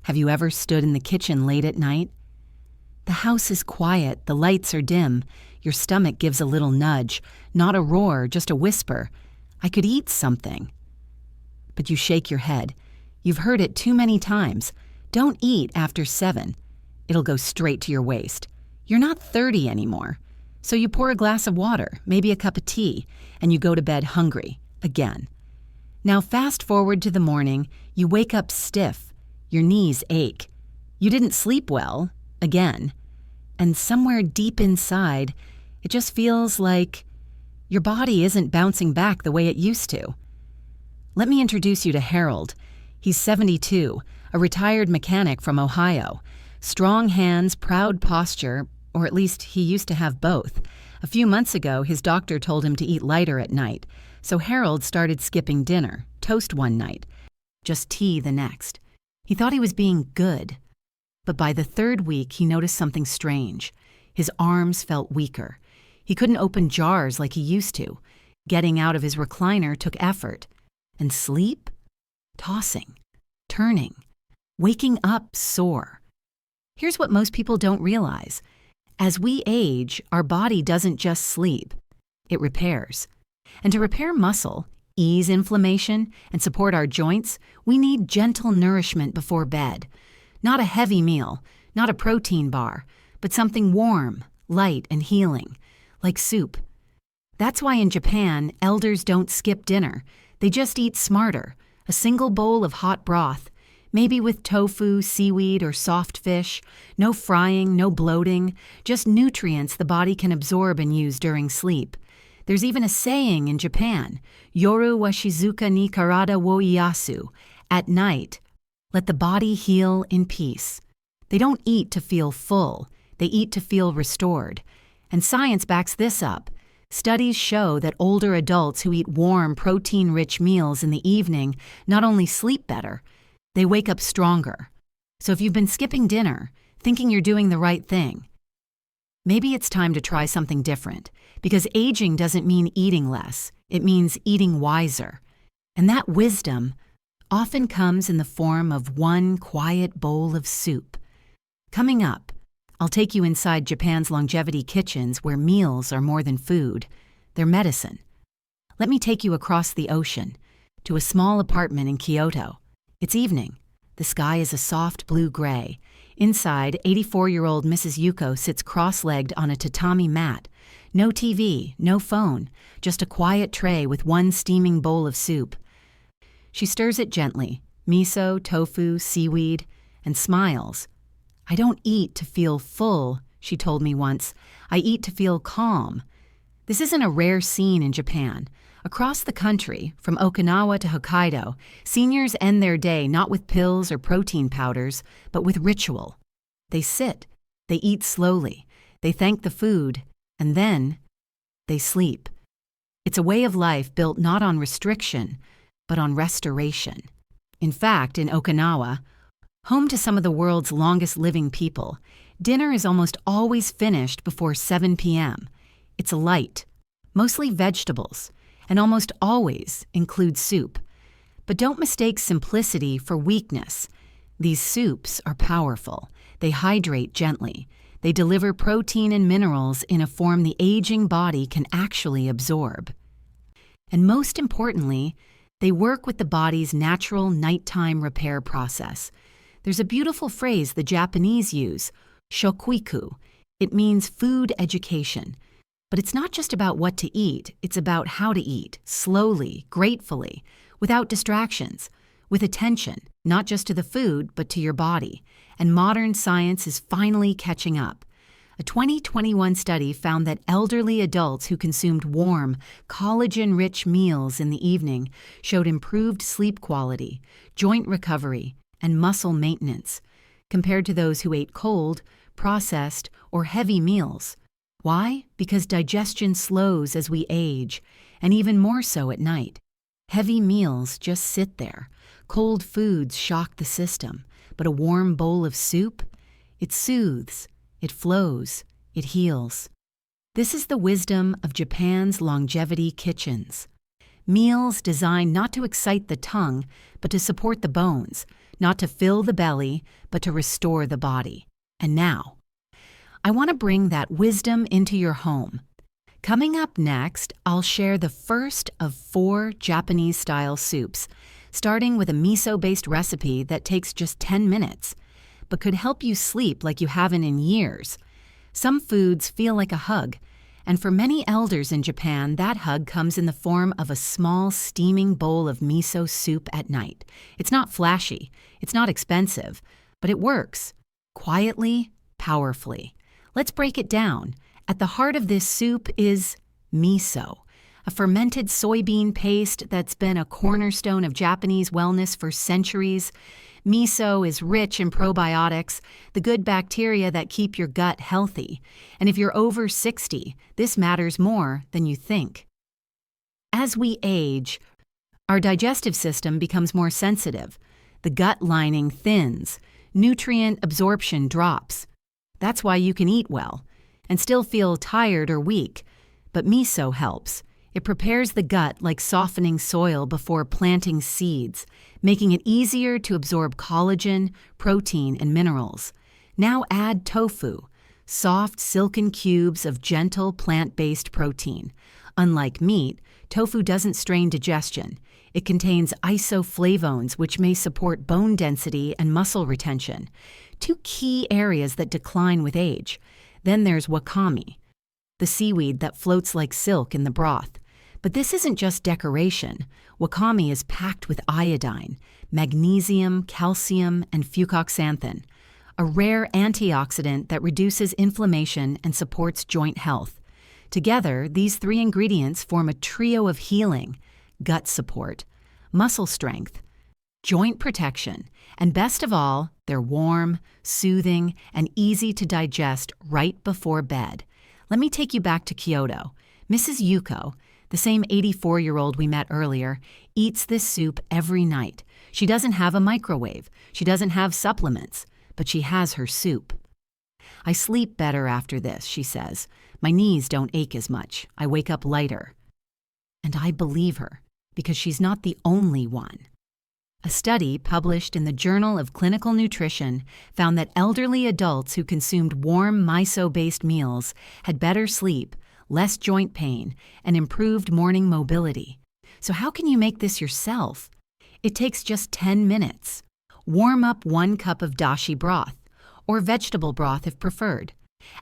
Have you ever stood in the kitchen late at night? The house is quiet, the lights are dim, your stomach gives a little nudge, not a roar, just a whisper. I could eat something. But you shake your head. You've heard it too many times. Don't eat after 7. It'll go straight to your waist. You're not 30 anymore. So you pour a glass of water, maybe a cup of tea, and you go to bed hungry, again. Now fast forward to the morning, you wake up stiff, your knees ache. You didn't sleep well, again. And somewhere deep inside, it just feels like your body isn't bouncing back the way it used to. Let me introduce you to Harold. He's 72, a retired mechanic from Ohio. Strong hands, proud posture, or at least he used to have both. A few months ago, his doctor told him to eat lighter at night, so Harold started skipping dinner, toast one night, just tea the next. He thought he was being good. But by the 3rd week, he noticed something strange. His arms felt weaker. He couldn't open jars like he used to. Getting out of his recliner took effort. And sleep? Tossing, turning, waking up sore. Here's what most people don't realize. As we age, our body doesn't just sleep. It repairs. And to repair muscle, ease inflammation, and support our joints, we need gentle nourishment before bed. Not a heavy meal, not a protein bar, but something warm, light, and healing, like soup. That's why in Japan, elders don't skip dinner. They just eat smarter, a single bowl of hot broth, maybe with tofu, seaweed, or soft fish. No frying, no bloating, just nutrients the body can absorb and use during sleep. There's even a saying in Japan, Yoru wa shizuka ni karada wo iyasu, at night, let the body heal in peace. They don't eat to feel full, they eat to feel restored. And science backs this up. Studies show that older adults who eat warm, protein-rich meals in the evening not only sleep better, they wake up stronger. So if you've been skipping dinner, thinking you're doing the right thing, maybe it's time to try something different, because aging doesn't mean eating less, it means eating wiser. And that wisdom often comes in the form of one quiet bowl of soup. Coming up, I'll take you inside Japan's longevity kitchens where meals are more than food, they're medicine. Let me take you across the ocean to a small apartment in Kyoto. It's evening. The sky is a soft blue gray. Inside, 84-year-old Mrs. Yuko sits cross-legged on a tatami mat. No TV, no phone, just a quiet tray with one steaming bowl of soup. She stirs it gently, miso, tofu, seaweed, and smiles. I don't eat to feel full, she told me once. I eat to feel calm. This isn't a rare scene in Japan. Across the country, from Okinawa to Hokkaido, seniors end their day not with pills or protein powders, but with ritual. They sit, they eat slowly, they thank the food, and then they sleep. It's a way of life built not on restriction, but on restoration. In fact, in Okinawa, home to some of the world's longest living people, dinner is almost always finished before 7 p.m. It's light, mostly vegetables, and almost always includes soup. But don't mistake simplicity for weakness. These soups are powerful. They hydrate gently. They deliver protein and minerals in a form the aging body can actually absorb. And most importantly, they work with the body's natural nighttime repair process. There's a beautiful phrase the Japanese use, shokuiku. It means food education. But it's not just about what to eat, it's about how to eat, slowly, gratefully, without distractions, with attention, not just to the food, but to your body. And modern science is finally catching up. A 2021 study found that elderly adults who consumed warm, collagen-rich meals in the evening showed improved sleep quality, joint recovery, and muscle maintenance, compared to those who ate cold, processed, or heavy meals. Why? Because digestion slows as we age, and even more so at night. Heavy meals just sit there. Cold foods shock the system, but a warm bowl of soup? It soothes. It flows, it heals. This is the wisdom of Japan's longevity kitchens. Meals designed not to excite the tongue, but to support the bones, not to fill the belly, but to restore the body. And now, I want to bring that wisdom into your home. Coming up next, I'll share the first of 4 Japanese-style soups, starting with a miso-based recipe that takes just 10 minutes, but could help you sleep like you haven't in years. Some foods feel like a hug, and for many elders in Japan, that hug comes in the form of a small steaming bowl of miso soup at night. It's not flashy, it's not expensive, but it works. Quietly, powerfully. Let's break it down. At the heart of this soup is miso, a fermented soybean paste that's been a cornerstone of Japanese wellness for centuries. Miso is rich in probiotics, the good bacteria that keep your gut healthy. And if you're over 60, this matters more than you think. As we age, our digestive system becomes more sensitive. The gut lining thins, nutrient absorption drops. That's why you can eat well and still feel tired or weak. But miso helps. It prepares the gut like softening soil before planting seeds, making it easier to absorb collagen, protein, and minerals. Now add tofu, soft, silken cubes of gentle plant-based protein. Unlike meat, tofu doesn't strain digestion. It contains isoflavones, which may support bone density and muscle retention, 2 key areas that decline with age. Then there's wakame, the seaweed that floats like silk in the broth. But this isn't just decoration. Wakame is packed with iodine, magnesium, calcium, and fucoxanthin, a rare antioxidant that reduces inflammation and supports joint health. Together, these 3 ingredients form a trio of healing: gut support, muscle strength, joint protection, and best of all, they're warm, soothing, and easy to digest right before bed. Let me take you back to Kyoto. Mrs. Yuko, the same 84-year-old we met earlier, eats this soup every night. She doesn't have a microwave. She doesn't have supplements, but she has her soup. I sleep better after this, she says. My knees don't ache as much. I wake up lighter. And I believe her, because she's not the only one. A study published in the Journal of Clinical Nutrition found that elderly adults who consumed warm miso-based meals had better sleep, less joint pain, and improved morning mobility. So how can you make this yourself? It takes just 10 minutes. Warm up 1 cup of dashi broth, or vegetable broth if preferred.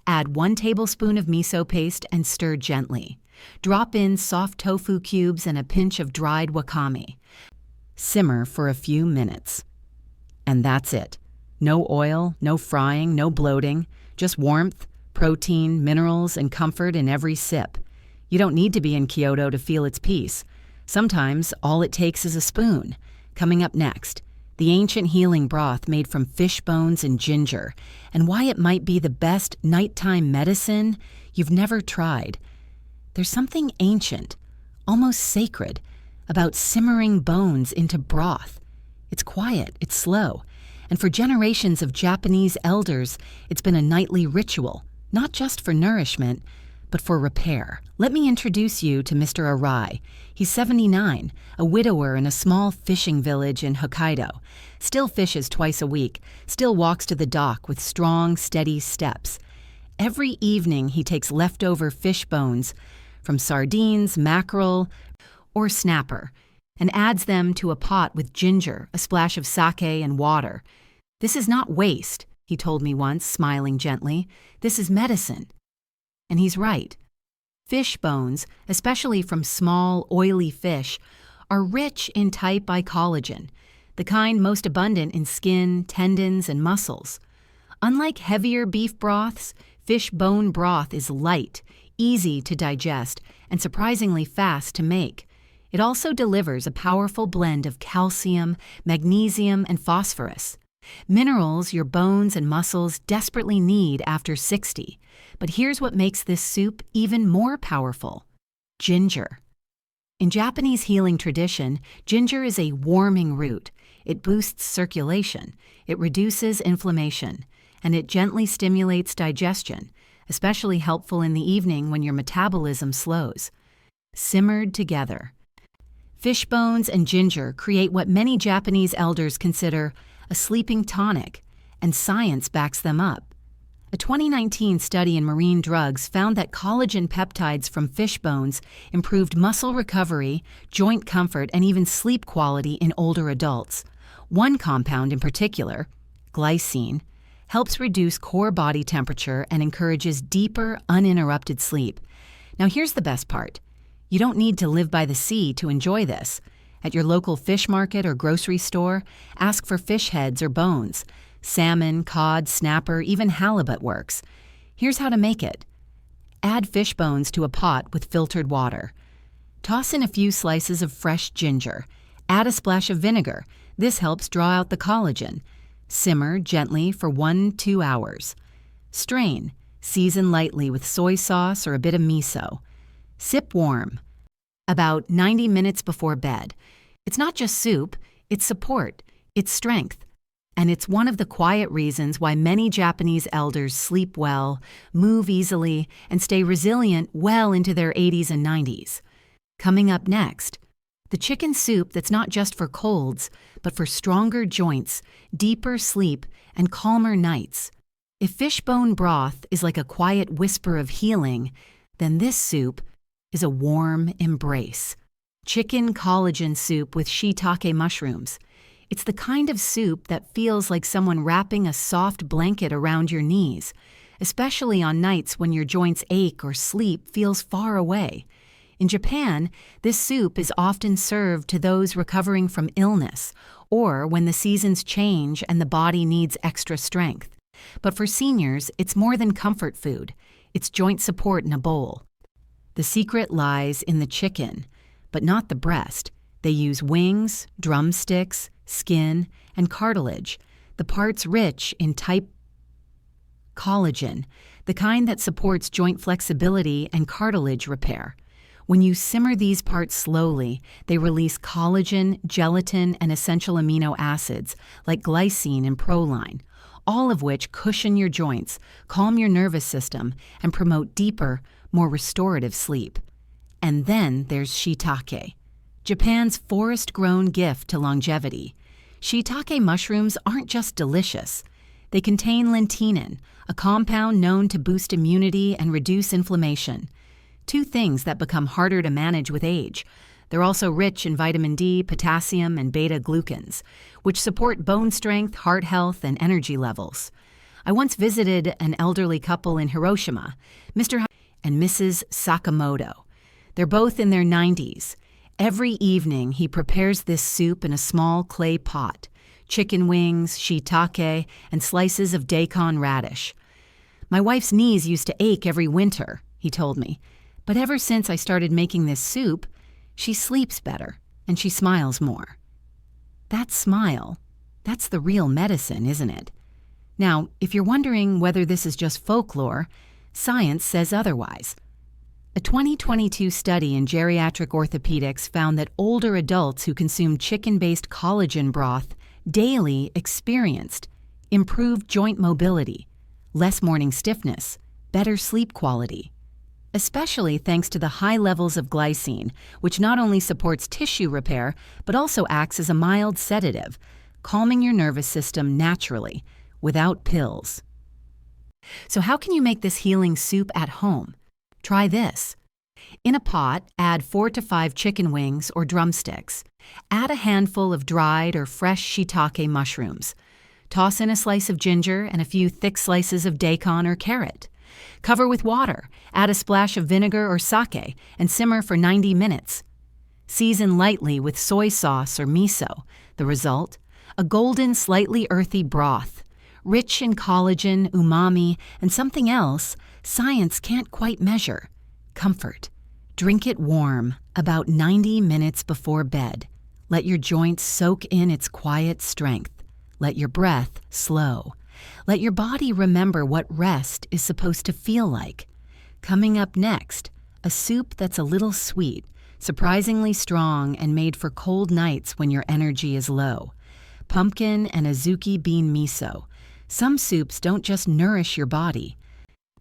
Add 1 tablespoon of miso paste and stir gently. Drop in soft tofu cubes and a pinch of dried wakame. Simmer for a few minutes. And that's it. No oil, no frying, no bloating, just warmth, protein, minerals, and comfort in every sip. You don't need to be in Kyoto to feel its peace. Sometimes all it takes is a spoon. Coming up next, the ancient healing broth made from fish bones and ginger, and why it might be the best nighttime medicine you've never tried. There's something ancient, almost sacred, about simmering bones into broth. It's quiet, it's slow, and for generations of Japanese elders, it's been a nightly ritual, not just for nourishment, but for repair. Let me introduce you to Mr. Arai. He's 79, a widower in a small fishing village in Hokkaido. Still fishes twice a week, still walks to the dock with strong, steady steps. Every evening he takes leftover fish bones from sardines, mackerel, or snapper, and adds them to a pot with ginger, a splash of sake, and water. This is not waste, he told me once, smiling gently. This is medicine. And he's right. Fish bones, especially from small, oily fish, are rich in type I collagen, the kind most abundant in skin, tendons, and muscles. Unlike heavier beef broths, fish bone broth is light, easy to digest, and surprisingly fast to make. It also delivers a powerful blend of calcium, magnesium, and phosphorus, minerals your bones and muscles desperately need after 60. But here's what makes this soup even more powerful: ginger. In Japanese healing tradition, ginger is a warming root. It boosts circulation, it reduces inflammation, and it gently stimulates digestion, especially helpful in the evening when your metabolism slows. Simmered together, fish bones and ginger create what many Japanese elders consider a sleeping tonic, and science backs them up. A 2019 study in marine drugs found that collagen peptides from fish bones improved muscle recovery, joint comfort, and even sleep quality in older adults. One compound in particular, glycine, helps reduce core body temperature and encourages deeper, uninterrupted sleep. Now here's the best part. You don't need to live by the sea to enjoy this. At your local fish market or grocery store, ask for fish heads or bones. Salmon, cod, snapper, even halibut works. Here's how to make it. Add fish bones to a pot with filtered water. Toss in a few slices of fresh ginger. Add a splash of vinegar. This helps draw out the collagen. Simmer gently for 1-2 hours. Strain. Season lightly with soy sauce or a bit of miso. Sip warm, about 90 minutes before bed. It's not just soup, it's support, it's strength. And it's one of the quiet reasons why many Japanese elders sleep well, move easily, and stay resilient well into their 80s and 90s. Coming up next, the chicken soup that's not just for colds, but for stronger joints, deeper sleep, and calmer nights. If fishbone broth is like a quiet whisper of healing, then this soup is a warm embrace. Chicken collagen soup with shiitake mushrooms. It's the kind of soup that feels like someone wrapping a soft blanket around your knees, especially on nights when your joints ache or sleep feels far away. In Japan, this soup is often served to those recovering from illness or when the seasons change and the body needs extra strength. But for seniors, it's more than comfort food. It's joint support in a bowl. The secret lies in the chicken, but not the breast. They use wings, drumsticks, skin, and cartilage, the parts rich in type collagen, the kind that supports joint flexibility and cartilage repair. When you simmer these parts slowly, they release collagen, gelatin, and essential amino acids like glycine and proline, all of which cushion your joints, calm your nervous system, and promote deeper, more restorative sleep. And then there's shiitake, Japan's forest-grown gift to longevity. Shiitake mushrooms aren't just delicious. They contain lentinin, a compound known to boost immunity and reduce inflammation. Two things that become harder to manage with age. They're also rich in vitamin D, potassium, and beta-glucans, which support bone strength, heart health, and energy levels. I once visited an elderly couple in Hiroshima, Mr. and Mrs. Sakamoto. They're both in their 90s. Every evening, he prepares this soup in a small clay pot, chicken wings, shiitake, and slices of daikon radish. My wife's knees used to ache every winter, he told me, but ever since I started making this soup, she sleeps better and she smiles more. That smile, that's the real medicine, isn't it? Now, if you're wondering whether this is just folklore, science says otherwise. A 2022 study in geriatric orthopedics found that older adults who consumed chicken-based collagen broth daily experienced improved joint mobility, less morning stiffness, better sleep quality, especially thanks to the high levels of glycine, which not only supports tissue repair, but also acts as a mild sedative, calming your nervous system naturally, without pills. So how can you make this healing soup at home? Try this. In a pot, add 4 to 5 chicken wings or drumsticks. Add a handful of dried or fresh shiitake mushrooms. Toss in a slice of ginger and a few thick slices of daikon or carrot. Cover with water, add a splash of vinegar or sake, and simmer for 90 minutes. Season lightly with soy sauce or miso. The result? A golden, slightly earthy broth. Rich in collagen, umami, and something else science can't quite measure. Comfort. Drink it warm, about 90 minutes before bed. Let your joints soak in its quiet strength. Let your breath slow. Let your body remember what rest is supposed to feel like. Coming up next, a soup that's a little sweet, surprisingly strong, and made for cold nights when your energy is low. Pumpkin and Azuki Bean Miso. Some soups don't just nourish your body.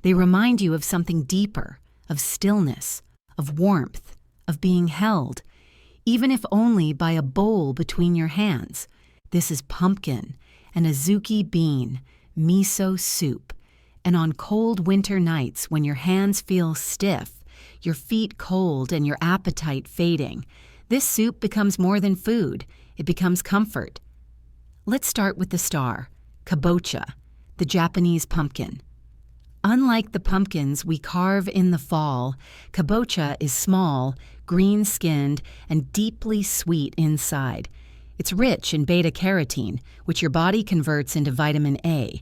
They remind you of something deeper, of stillness, of warmth, of being held, even if only by a bowl between your hands. This is pumpkin. and Azuki Bean Miso Soup. And on cold winter nights when your hands feel stiff, your feet cold, and your appetite fading, this soup becomes more than food. It becomes comfort. Let's start with the star, kabocha, the Japanese pumpkin. Unlike the pumpkins we carve in the fall, kabocha is small, green-skinned, and deeply sweet inside. It's rich in beta-carotene, which your body converts into vitamin A,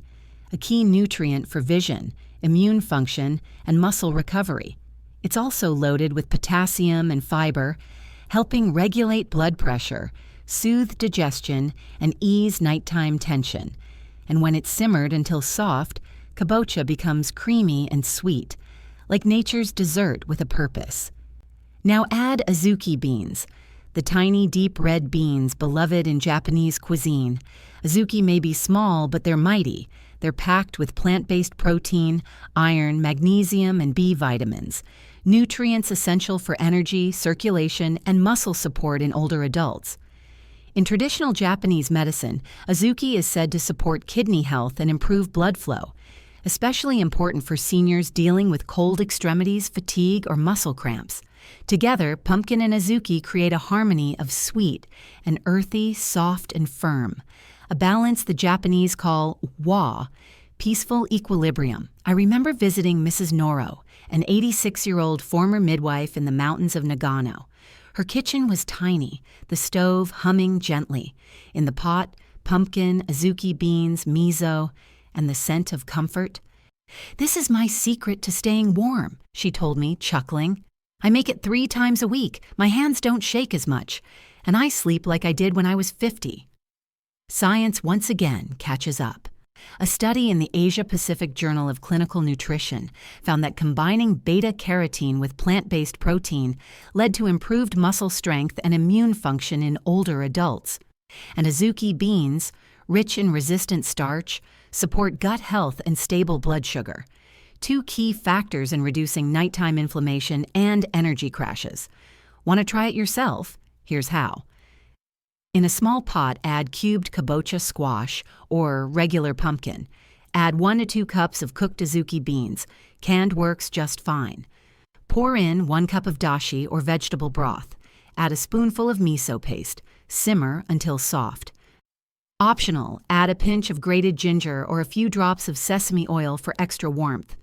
a key nutrient for vision, immune function, and muscle recovery. It's also loaded with potassium and fiber, helping regulate blood pressure, soothe digestion, and ease nighttime tension. And when it's simmered until soft, kabocha becomes creamy and sweet, like nature's dessert with a purpose. Now add Azuki beans, the tiny deep red beans beloved in Japanese cuisine. Azuki may be small, but they're mighty. They're packed with plant-based protein, iron, magnesium, and B vitamins, nutrients essential for energy, circulation, and muscle support in older adults. In traditional Japanese medicine, Azuki is said to support kidney health and improve blood flow, especially important for seniors dealing with cold extremities, fatigue, or muscle cramps. Together, pumpkin and Azuki create a harmony of sweet and earthy, soft and firm, a balance the Japanese call wa, peaceful equilibrium. I remember visiting Mrs. Noro, an 86-year-old former midwife in the mountains of Nagano. Her kitchen was tiny, the stove humming gently. In the pot, pumpkin, Azuki beans, miso, and the scent of comfort. "This is my secret to staying warm," she told me, chuckling. "I make it 3 times a week. My hands don't shake as much, and I sleep like I did when I was 50. Science once again catches up. A study in the Asia-Pacific Journal of Clinical Nutrition found that combining beta-carotene with plant-based protein led to improved muscle strength and immune function in older adults. And Azuki beans, rich in resistant starch, support gut health and stable blood sugar, 2 key factors in reducing nighttime inflammation and energy crashes. Want to try it yourself? Here's how. In a small pot, add cubed kabocha squash or regular pumpkin. Add 1 to 2 cups of cooked Azuki beans. Canned works just fine. Pour in 1 cup of dashi or vegetable broth. Add a spoonful of miso paste. Simmer until soft. Optional, add a pinch of grated ginger or a few drops of sesame oil for extra warmth.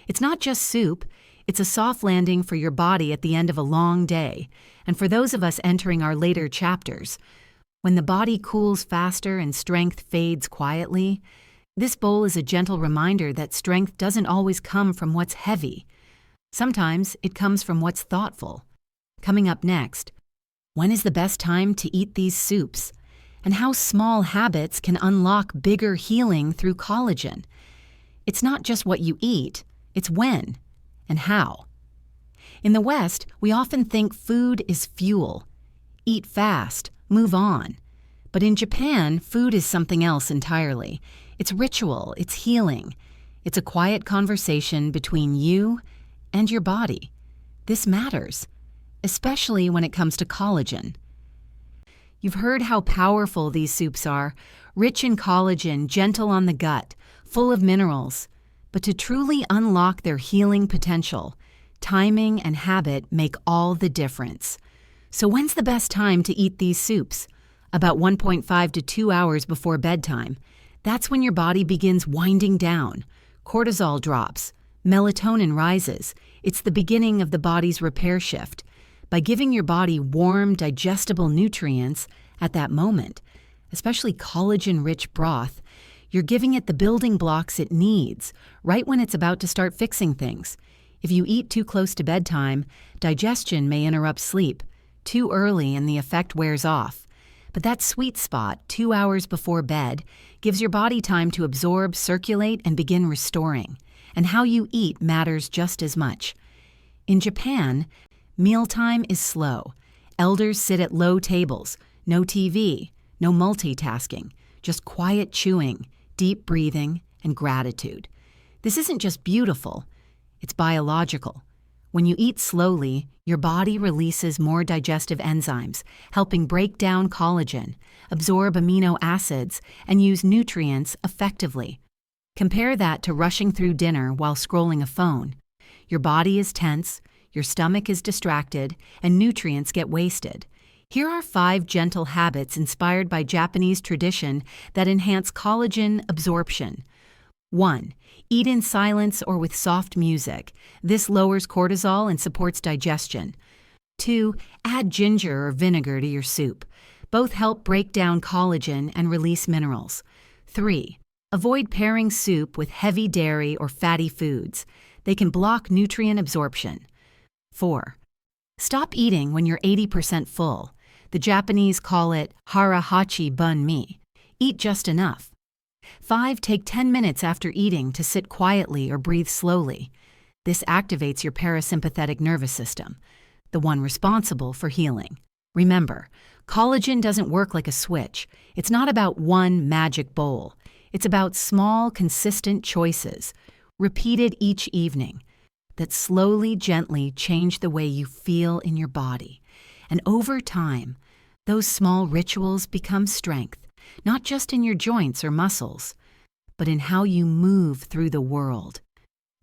It's not just soup, it's a soft landing for your body at the end of a long day. And for those of us entering our later chapters, when the body cools faster and strength fades quietly, this bowl is a gentle reminder that strength doesn't always come from what's heavy. Sometimes it comes from what's thoughtful. Coming up next, when is the best time to eat these soups? And how small habits can unlock bigger healing through collagen. It's not just what you eat, it's when and how. In the West, we often think food is fuel. Eat fast, move on. But in Japan, food is something else entirely. It's ritual, it's healing. It's a quiet conversation between you and your body. This matters, especially when it comes to collagen. You've heard how powerful these soups are, rich in collagen, gentle on the gut, full of minerals. But to truly unlock their healing potential, timing and habit make all the difference. So when's the best time to eat these soups? About 1.5 to 2 hours before bedtime. That's when your body begins winding down. Cortisol drops. Melatonin rises. It's the beginning of the body's repair shift. By giving your body warm, digestible nutrients at that moment, especially collagen-rich broth, you're giving it the building blocks it needs, right when it's about to start fixing things. If you eat too close to bedtime, digestion may interrupt sleep. Too early and the effect wears off. But that sweet spot, 2 hours before bed, gives your body time to absorb, circulate, and begin restoring. And how you eat matters just as much. In Japan, mealtime is slow. Elders sit at low tables, no TV, no multitasking, just quiet chewing, deep breathing, and gratitude. This isn't just beautiful, it's biological. When you eat slowly, your body releases more digestive enzymes, helping break down collagen, absorb amino acids, and use nutrients effectively. Compare that to rushing through dinner while scrolling a phone. Your body is tense, your stomach is distracted, and nutrients get wasted. Here are 5 gentle habits inspired by Japanese tradition that enhance collagen absorption. 1. Eat in silence or with soft music. This lowers cortisol and supports digestion. 2. Add ginger or vinegar to your soup. Both help break down collagen and release minerals. 3. Avoid pairing soup with heavy dairy or fatty foods. They can block nutrient absorption. 4. Stop eating when you're 80% full. The Japanese call it harahachi bun mi. Eat just enough. 5. Take 10 minutes after eating to sit quietly or breathe slowly. This activates your parasympathetic nervous system, the one responsible for healing. Remember, collagen doesn't work like a switch. It's not about one magic bowl. It's about small, consistent choices, repeated each evening, that slowly, gently change the way you feel in your body. And over time, those small rituals become strength, not just in your joints or muscles, but in how you move through the world.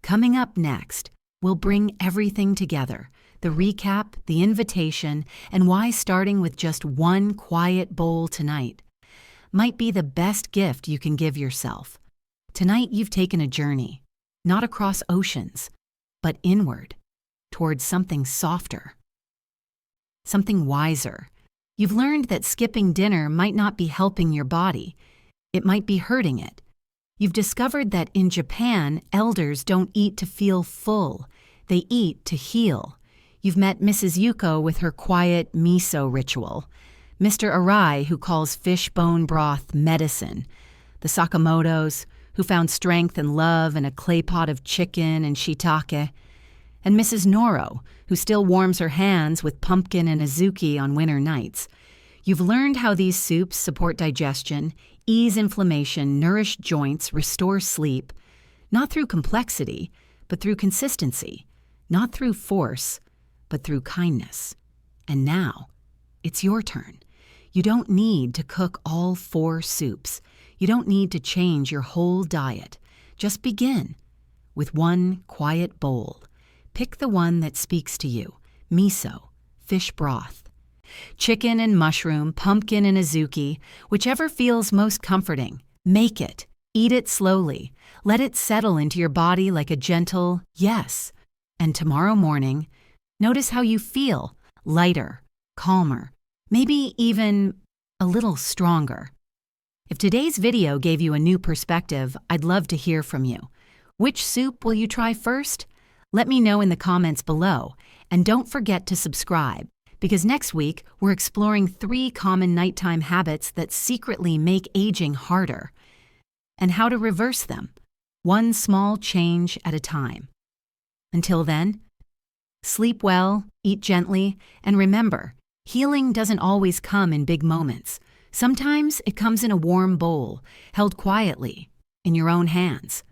Coming up next, we'll bring everything together, the recap, the invitation, and why starting with just one quiet bowl tonight might be the best gift you can give yourself. Tonight you've taken a journey, not across oceans, but inward, towards something softer, something wiser. You've learned that skipping dinner might not be helping your body. It might be hurting it. You've discovered that in Japan, elders don't eat to feel full. They eat to heal. You've met Mrs. Yuko with her quiet miso ritual, Mr. Arai, who calls fish bone broth medicine, the Sakamotos, who found strength and love in a clay pot of chicken and shiitake, and Mrs. Noro, who still warms her hands with pumpkin and azuki on winter nights. You've learned how these soups support digestion, ease inflammation, nourish joints, restore sleep, not through complexity, but through consistency, not through force, but through kindness. And now, it's your turn. You don't need to cook all 4 soups. You don't need to change your whole diet. Just begin with one quiet bowl. Pick the one that speaks to you. Miso, fish broth, chicken and mushroom, pumpkin and azuki, whichever feels most comforting. Make it. Eat it slowly. Let it settle into your body like a gentle yes. And tomorrow morning, notice how you feel. Lighter, calmer, maybe even a little stronger. If today's video gave you a new perspective, I'd love to hear from you. Which soup will you try first? Let me know in the comments below, and don't forget to subscribe, because next week we're exploring 3 common nighttime habits that secretly make aging harder, and how to reverse them, one small change at a time. Until then, sleep well, eat gently, and remember, healing doesn't always come in big moments. Sometimes it comes in a warm bowl, held quietly, in your own hands.